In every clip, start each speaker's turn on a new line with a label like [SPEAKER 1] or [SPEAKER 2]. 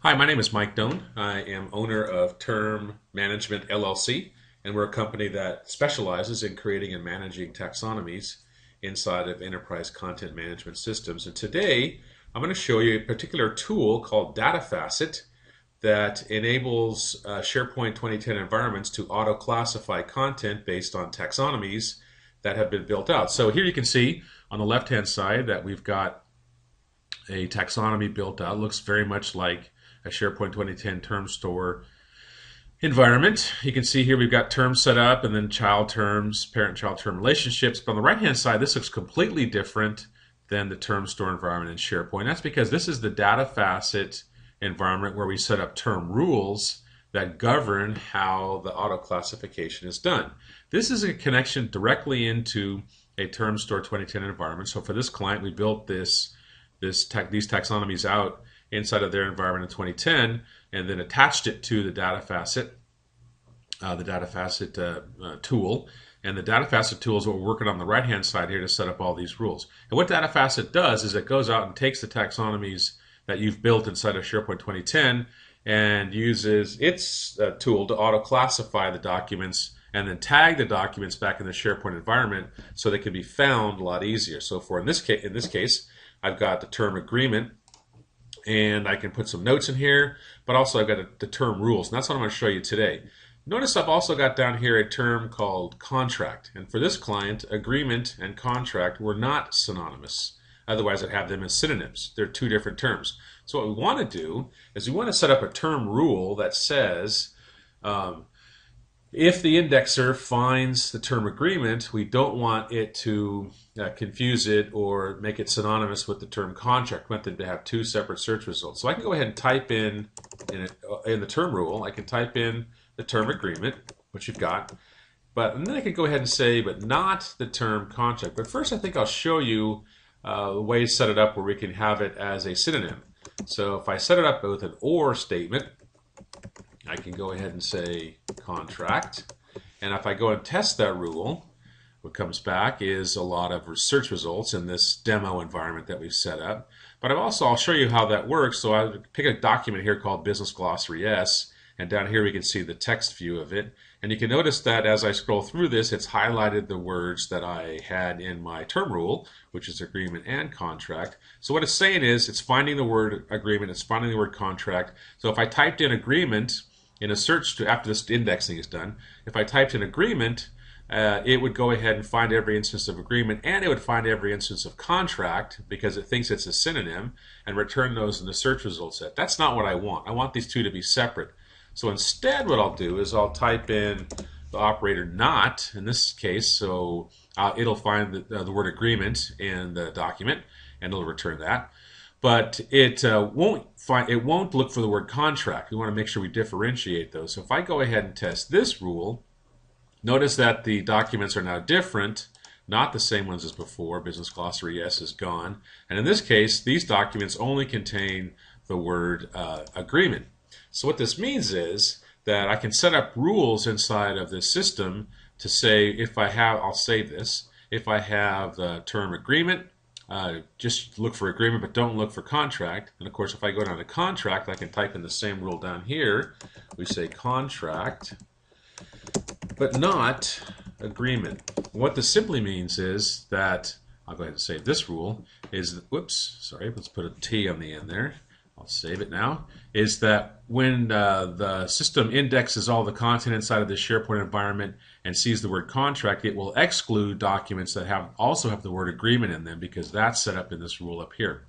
[SPEAKER 1] Hi, my name is Mike Doane. I am owner of Term Management LLC, and we're a company that specializes in creating and managing taxonomies inside of enterprise content management systems. And today, I'm going to show you a particular tool called DataFacet that enables SharePoint 2010 environments to auto-classify content based on taxonomies that have been built out. So here you can see on the left-hand side that we've got a taxonomy built out. It looks very much like a SharePoint 2010 term store environment. You can see here we've got terms set up and then child terms, parent-child term relationships. But on the right-hand side, this looks completely different than the term store environment in SharePoint. That's because this is the DataFacet environment where we set up term rules that govern how the auto classification is done. This is a connection directly into a term store 2010 environment. So for this client, we built these taxonomies out inside of their environment in 2010 and then attached it to the DataFacet tool. And the DataFacet tool is what we're working on the right-hand side here to set up all these rules. And what DataFacet does is it goes out and takes the taxonomies that you've built inside of SharePoint 2010 and uses its tool to auto-classify the documents and then tag the documents back in the SharePoint environment so they can be found a lot easier. So in this case, I've got the term agreement, and I can put some notes in here, but also I've got the term rules, and that's what I'm going to show you today. Notice I've also got down here a term called contract, and for this client, agreement and contract were not synonymous. Otherwise, I'd have them as synonyms. They're two different terms. So what we want to do is we want to set up a term rule that says if the indexer finds the term agreement, we don't want it to confuse it or make it synonymous with the term contract. We want them to have two separate search results. So I can go ahead and type in the term rule, I can type in the term agreement, which you've got, and then I can go ahead and say, but not the term contract. But first I think I'll show you the way to set it up where we can have it as a synonym. So if I set it up with an or statement, I can go ahead and say contract, and if I go and test that rule, what comes back is a lot of search results in this demo environment that we've set up. But I'll show you how that works. So I pick a document here called Business Glossary S, and down here we can see the text view of it. And you can notice that as I scroll through this, it's highlighted the words that I had in my term rule, which is agreement and contract. So what it's saying is it's finding the word agreement, it's finding the word contract. So if I typed in agreement in a search after this indexing is done, if I typed in agreement, it would go ahead and find every instance of agreement, and it would find every instance of contract because it thinks it's a synonym, and return those in the search result set. That's not what I want. I want these two to be separate. So instead what I'll do is I'll type in the operator not in this case, so it'll find the word agreement in the document and it'll return that. But it won't look for the word contract. We want to make sure we differentiate those. So if I go ahead and test this rule, notice that the documents are now different, not the same ones as before. Business Glossary S is gone. And in this case, these documents only contain the word agreement. So what this means is that I can set up rules inside of this system to say I'll save this, if I have the term agreement, just look for agreement, but don't look for contract. And of course, if I go down to contract, I can type in the same rule down here. We say contract, but not agreement. What this simply means is that, I'll go ahead and save this rule, let's put a T on the end there. I'll save it now, is that when the system indexes all the content inside of the SharePoint environment and sees the word contract, it will exclude documents that also have the word agreement in them because that's set up in this rule up here.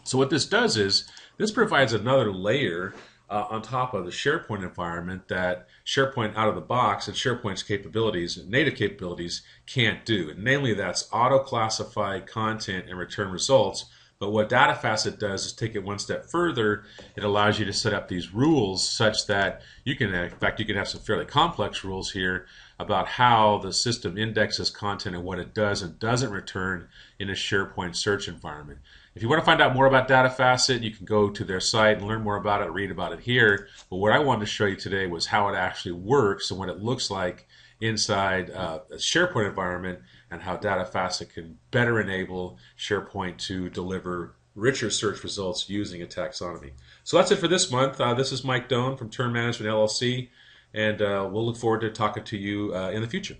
[SPEAKER 1] So what this does is this provides another layer on top of the SharePoint environment that SharePoint out of the box and SharePoint's capabilities, native capabilities, can't do. And namely, that's auto-classify content and return results. But what DataFacet does is take it one step further. It allows you to set up these rules such that you can have some fairly complex rules here about how the system indexes content and what it does and doesn't return in a SharePoint search environment. If you want to find out more about DataFacet, you can go to their site and learn more about it, read about it here. But what I wanted to show you today was how it actually works and what it looks like inside a SharePoint environment and how DataFacet can better enable SharePoint to deliver richer search results using a taxonomy. So that's it for this month. This is Mike Doane from Term Management LLC, and we'll look forward to talking to you in the future.